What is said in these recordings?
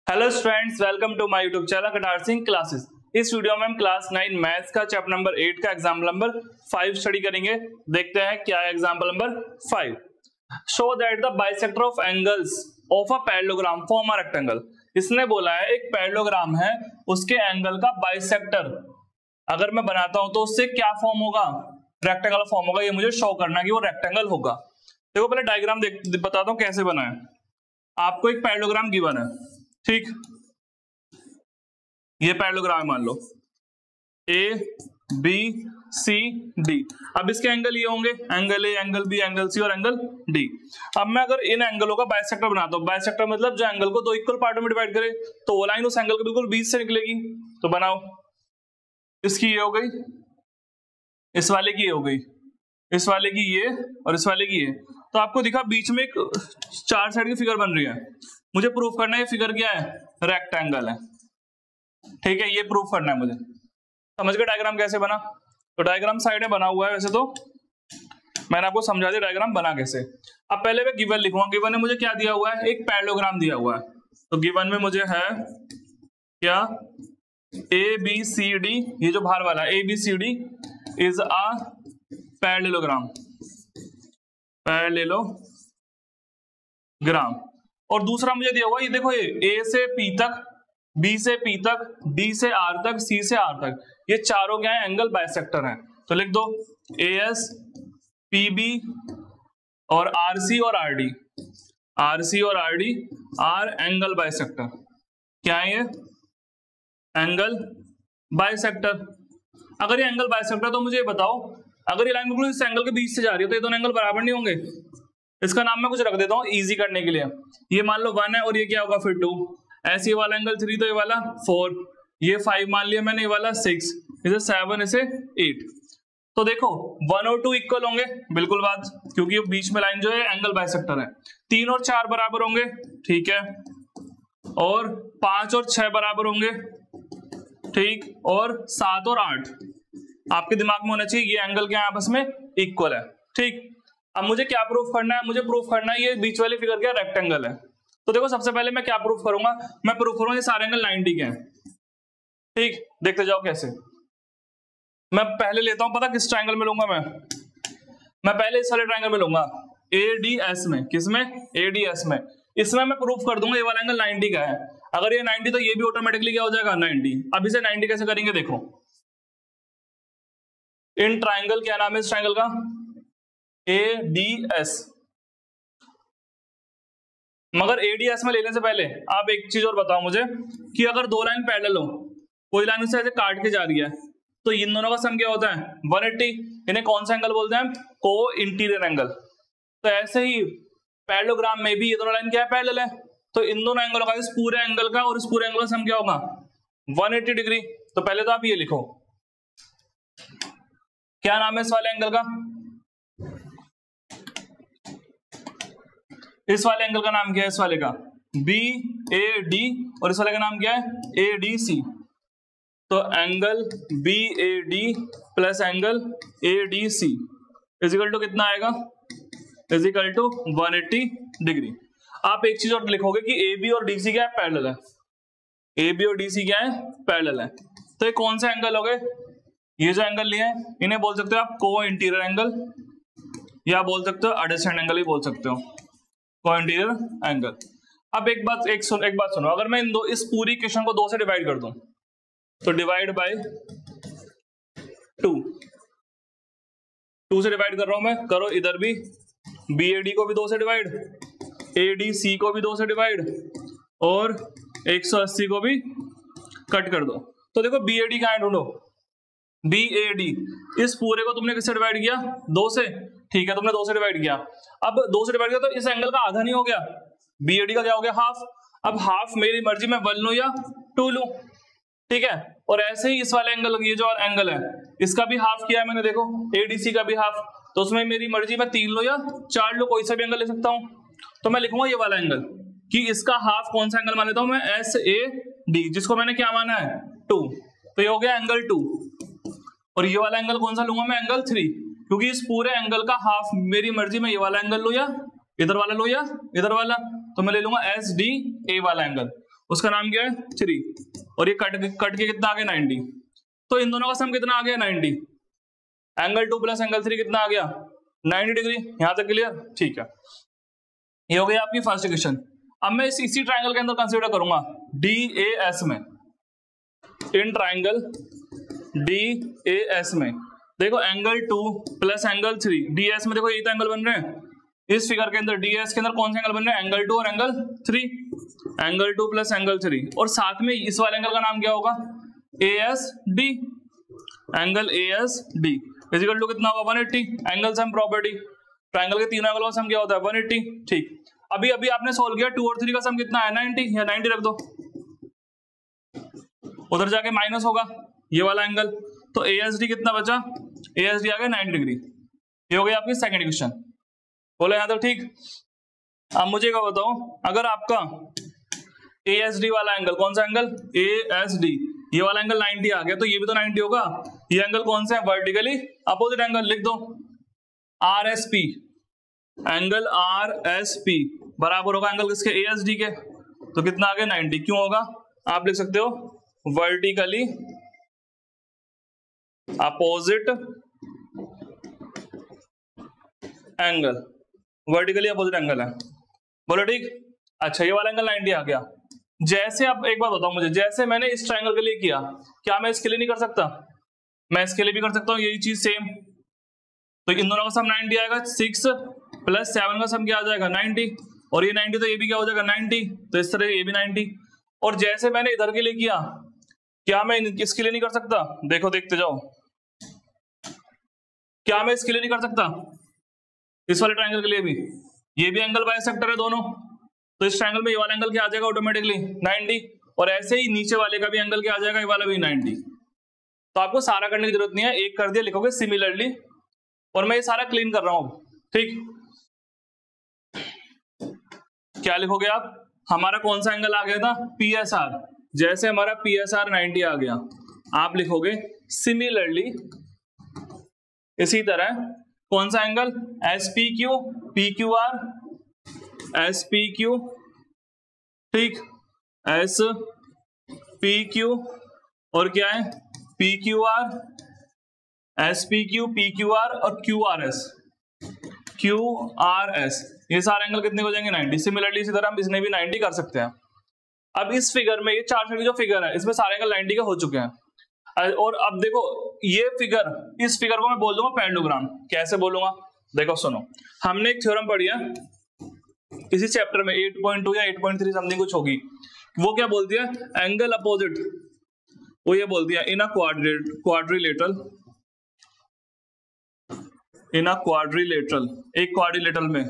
Hello students, welcome to my YouTube channel Katar Singh classes. इस video में हम क्लास 9 मैथ्स का चैप्टर नंबर 8 का एग्जाम्पल नंबर 5 स्टडी करेंगे। देखते हैं क्या है example number 5। Show that the bisector of angles of a parallelogram form a rectangle. इसने बोला है एक पैरेललोग्राम है, उसके एंगल का बाइसेक्टर अगर मैं बनाता हूं तो उससे क्या फॉर्म होगा, रेक्टेंगल फॉर्म होगा। ये मुझे शो करना है कि वो रेक्टेंगल होगा। देखो पहले डायग्राम बताता हूं कैसे बना है। आपको एक पैरेललोग्राम गिवन है, ठीक, ये पैरेललोग्राम मान लो ए बी सी डी। अब इसके एंगल ये होंगे, angle A, angle B, angle C और एंगल डी। अब मैं अगर इन एंगलों का बाइसेक्टर बनाता हूं, बाइसेक्टर मतलब जो एंगल को दो इक्वल पार्टों में डिवाइड करे, तो वो लाइन उस एंगल के बिल्कुल बीच से निकलेगी। तो बनाओ, इसकी ये हो गई, इस वाले की ये हो गई, इस वाले की ये और इस वाले की ये। तो आपको दिखा बीच में एक चार साइड की फिगर बन रही है। मुझे प्रूफ करना है ये फिगर क्या है, रेक्टेंगल है। ठीक है, ये प्रूफ करना है मुझे। समझ गए डायग्राम कैसे बना? तो डायग्राम साइड में बना हुआ है, वैसे तो मैंने आपको समझा दिया डायग्राम बना कैसे। अब पहले मैं गिवन लिखूंगा। गिवन में मुझे क्या दिया हुआ है, एक पैरेललोग्राम दिया हुआ है। तो गिवन में मुझे है क्या, ए बी सी डी, ये जो बाहर वाला A B C D is a parallelogram, parallelogram. और दूसरा मुझे दिया हुआ, ये देखो, ये ए से पी तक, बी से पी तक, डी से आर तक, सी से आर तक, ये चारों क्या है, एंगल बाइसेक्टर हैं। तो लिख दो ए एस पी बी और आर सी और आर डी, आर सी और R D R angle bisector. क्या है ये, एंगल बाइसेक्टर। अगर ये एंगल बाइसेक्टर तो मुझे बताओ, अगर ये लाइन बिल्कुल इस एंगल के बीच से जा रही है तो ये दोनों एंगल बराबर नहीं होंगे। इसका नाम मैं कुछ रख देता हूं इजी करने के लिए। ये मान लो 1 है और ये क्या होगा फिर 2। ऐसे ये वाला एंगल 3 तो ये वाला 4, ये 5 मान लिया मैंने, ये वाला 6, इसे 7, इसे 8। तो देखो 1 और 2 इक्वल होंगे, बिल्कुल बात, क्योंकि बीच में लाइन जो है एंगल बाइसेक्टर है। 3 और 4 बराबर होंगे, ठीक है, और 5 और 6 बराबर होंगे, ठीक, और 7 और 8 आपके दिमाग में होना चाहिए ये एंगल क्या आपस में इक्वल है, ठीक। अब मुझे क्या प्रूफ करना है, मुझे प्रूफ करना है ये बीच वाली फिगर क्या रेक्टेंगल है। तो देखो सबसे पहले मैं क्या प्रूफ करूंगा, मैं प्रूफ करूंगा ये सारे एंगल 90 के हैं, ठीक। देखते जाओ कैसे। मैं पहले लेता हूं, पता किस ट्रायंगल में लूंगा मैं पहले इस वाले ट्रायंगल में लूंगा, एडीएस में। किसमें, एडीएस में। इसमें मैं प्रूफ कर दूंगा ये वाला एंगल 90 का है। अगर ये 90 तो ये भी ऑटोमेटिकली क्या हो जाएगा 90। अब इसे 90 कैसे करेंगे, देखो इन ट्रायंगल, क्या नाम है इस ट्रायंगल का, एडीएस। मगर एडीएस में लेने से पहले आप एक चीज और बताओ मुझे कि अगर दो लाइन पैरेलल हो, कोई लाइन उससे ऐसे काट के जा रही है, तो इन दोनों का सम क्या होता है 180। इन्हें कौन सा एंगल बोलते हैं, को इंटीरियर एंगल। तो ऐसे ही पैरेललोग्राम में भी ये दोनों लाइन क्या है, पैरेलल है। तो इन दोनों एंगलों का, इस पूरे एंगल का और इस पूरे एंगल का सम क्या होगा 180 डिग्री। तो पहले तो आप ये लिखो, क्या नाम है इस वाले एंगल का, इस वाले एंगल का नाम क्या है, इस वाले का बी ए डी, और इस वाले का नाम क्या है ए डी सी। तो angle B A D plus angle A D C equal to कितना आएगा, इजिकल टू 180 डिग्री। आप एक चीज और लिखोगे कि ए बी और डी सी क्या है, पैरेलल है। ए बी और डी सी क्या है, पैरेलल है। तो ये कौन सा एंगल हो गए, ये जो एंगल लिए हैं इन्हें बोल सकते हो आप को इंटीरियर एंगल, या बोल सकते हो एडजेसेंट एंगल भी बोल सकते हो, को इंटीरियर एंगल। अब एक बात सुनो, अगर मैं इस पूरी इक्वेशन को 2 से डिवाइड कर दूं, तो डिवाइड बाय 2 से डिवाइड कर रहा हूं मैं, करो इधर भी, बी ए डी को भी 2 से डिवाइड, ए डी सी को भी 2 से डिवाइड, और 180 को भी कट कर दो। तो देखो बी ए डी कहां है, ढूंढो बी ए डी। इस पूरे को तुमने किससे डिवाइड किया, 2 से, ठीक है, तुमने 2 से डिवाइड किया। अब 2 से डिवाइड किया तो इस एंगल का आधा नहीं हो गया, बी ए डी का क्या हो गया, हाफ। अब हाफ मेरी मर्जी में 1 लूं या 2 लूं, ठीक है। और ऐसे ही इस वाले एंगल, ये जो एंगल है इसका भी हाफ किया है मैंने, देखो एडीसी का भी हाफ। तो उसमें मेरी मर्जी में 3 लो या 4 लो, कोई सा भी एंगल ले सकता हूं। तो मैं लिखूंगा ये वाला एंगल कि इसका हाफ कौन सा एंगल मान लेता हूं मैं, एस ए डी, जिसको मैंने क्या माना है 2। तो ये हो गया एंगल 2। और ये वाला एंगल कौन सा लूंगा मैं, एंगल 3, क्योंकि इस पूरे एंगल का हाफ मेरी मर्जी में ये वाला एंगल लो या इधर वाला लो या इधर वाला। तो मैं ले लूंगा एस डी ए वाला एंगल। उसका नाम क्या है 3, और ये कट के कितना आ गया 90। तो इन दोनों का सम कितना आ गया 90। एंगल 2 प्लस एंगल 3 कितना आ गया 90 डिग्री। यहां तक क्लियर? ठीक है, ये हो गई आपकी फर्स्ट इक्वेशन। अब मैं इसी ट्राइंगल के अंदर कंसीडर करूंगा DAS में, इन ट्राइंगल DAS में देखो एंगल 2 प्लस एंगल 3, DS में देखो ये तो एंगल बन रहे हैं, इस फिगर के अंदर DS के अंदर कौन से एंगल बन रहे हैं एंगल 2 और एंगल 3, एंगल 2 प्लस एंगल 3, और साथ में इस वाले एंगल का नाम क्या होगा ASD, angle ASD equal to कितना होगा 180। एंगल सम प्रॉपर्टी, ट्राइंगल के तीनों एंगलों का सम क्या होता है 180। ठीक, अभी आपने सोल्व किया 2 और 3 का सम कितना है 90, या 90 रख दो, उधर जाके माइनस होगा ये वाला एंगल, तो ASD कितना बचा, ASD आ गया 90 डिग्री। ये हो गई आपकी सेकंड इक्वेशन, बोलो यहां तक ठीक। अब मुझे क्या बताओ, अगर आपका ASD वाला एंगल, कौन सा एंगल ASD, ये वाला एंगल 90 आ गया, तो ये भी तो 90 होगा। ये एंगल कौन सा है वर्टिकली अपोजिट एंगल, लिख दो RSP, एंगल RSP बराबर होगा एंगल किसके ASD के, तो कितना आ गया 90। क्यों होगा, आप लिख सकते हो vertically opposite angle, vertically opposite angle है, बोलो ठीक। अच्छा, ये वाला एंगल 90 आ गया। जैसे अब एक बात बताओ मुझे, जैसे मैंने इस ट्रायंगल के लिए किया, क्या मैं इसके लिए नहीं कर सकता, मैं इसके लिए भी कर सकता हूँ यही चीज सेम। तो इन दोनों का सम 90 आएगा, 6 प्लस 7 का सम क्या आ जाएगा 90, और ये 90 तो ये भी क्या हो जाएगा 90, तो इस तरह ये भी 90। और जैसे मैंने इधर के लिए किया, क्या मैं इसके लिए नहीं कर सकता, देखो देखते जाओ, क्या मैं इसके लिए नहीं कर सकता, इस वाले ट्रायंगल के लिए भी, ये भी एंगल बाइसेक्टर है दोनों, तो इस ट्रायंगल में ये वाला एंगल क्या आ जाएगा ऑटोमेटिकली 90, और ऐसे ही नीचे वाले का भी एंगल क्या आ जाएगा, ये वाला भी 90। तो आपको सारा करने की जरूरत नहीं है, एक कर दिया लिखोगे सिमिलरली, और मैं ये सारा क्लीन कर रहा हूं, ठीक। क्या लिखोगे आप, हमारा कौन सा एंगल आ गया था PSR, जैसे हमारा PSR 90 आ गया, आप लिखोगे सिमिलरली इसी तरह कौन सा एंगल SPQ PQR SPQ, ठीक, SPQ और क्या है PQR SPQ PQR और QRS, ये सारे एंगल कितने हो जाएंगे 90। सिमिलरली इसी तरह हम इसने भी 90 कर सकते हैं। अब इस फिगर में, ये चार्ट की जो फिगर है, इसमें सारे एंगल 90 के हो चुके हैं। और अब देखो ये फिगर, इस फिगर को मैं बोल दूंगा पैरेललोग्राम। कैसे बोलूंगा, देखो सुनो, हमने एक थ्योरम पढ़ी है इसी चैप्टर में 8.2 या 8.3 समथिंग कुछ होगी, वो क्या बोलती है, एंगल अपोजिट, वो ये बोलती है in a quadrilateral, in a quadrilateral, एक क्वाड्रिलेटरल में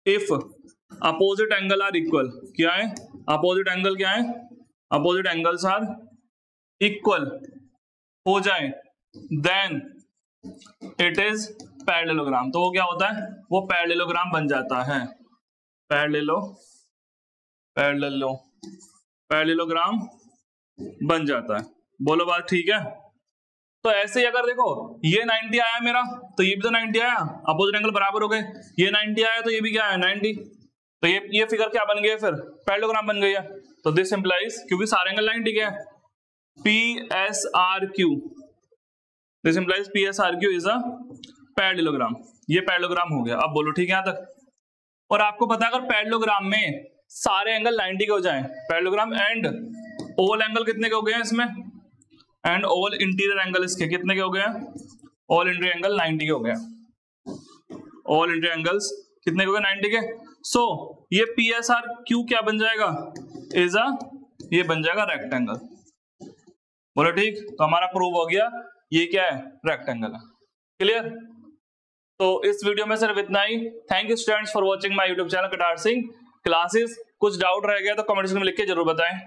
if opposite angle are equal, क्या है अपोजिट एंगल, क्या है अपोजिट एंगल्स आर इक्वल हो जाए, देन इट इज पैरेललोग्राम। तो वो क्या होता है, वो पैरेललोग्राम बन जाता है, पैरेललोग्राम बन जाता है। बोलो बात ठीक है। तो ऐसे ही अगर देखो ये 90 आया मेरा, तो ये भी तो 90 आया, अपोजिट एंगल बराबर हो गए, ये 90 आया तो ये भी क्या है 90, तो ये फिगर क्या बन गया, फिर पैरेललोग्राम बन गई है। तो दिस इंप्लाइज, क्योंकि सारे एंगल 90 के हैं, PSRQ, this implies PSRQ is a parallelogram. ये पैरेललोग्राम हो गया। अब बोलो ठीक है यहां तक। और आपको पता है अगर पैरेललोग्राम में सारे एंगल 90 के हो जाएं, पैरेललोग्राम एंड ऑल एंगल कितने के हो गए हैं इसमें, एंड ऑल इंटीरियर एंगल इसके कितने के हो गए हैं, ऑल इंटीरियर एंगल 90 के हो गए, ऑल इंटीरियर एंगल्स कितने के हो गए 90 के। सो ये PSRQ क्या बन जाएगा, इज अ, ये बन जाएगा रेक्टेंगल। बोलो ठीक, तो हमारा प्रूव हो गया ये क्या है, रेक्टेंगल है। क्लियर। तो इस वीडियो में सिर्फ इतना ही। Thank you students for watching my YouTube channel Katar Singh classes. कुछ डाउट रह गया तो कमेंट सेक्शन में लिख के जरूर बताएं।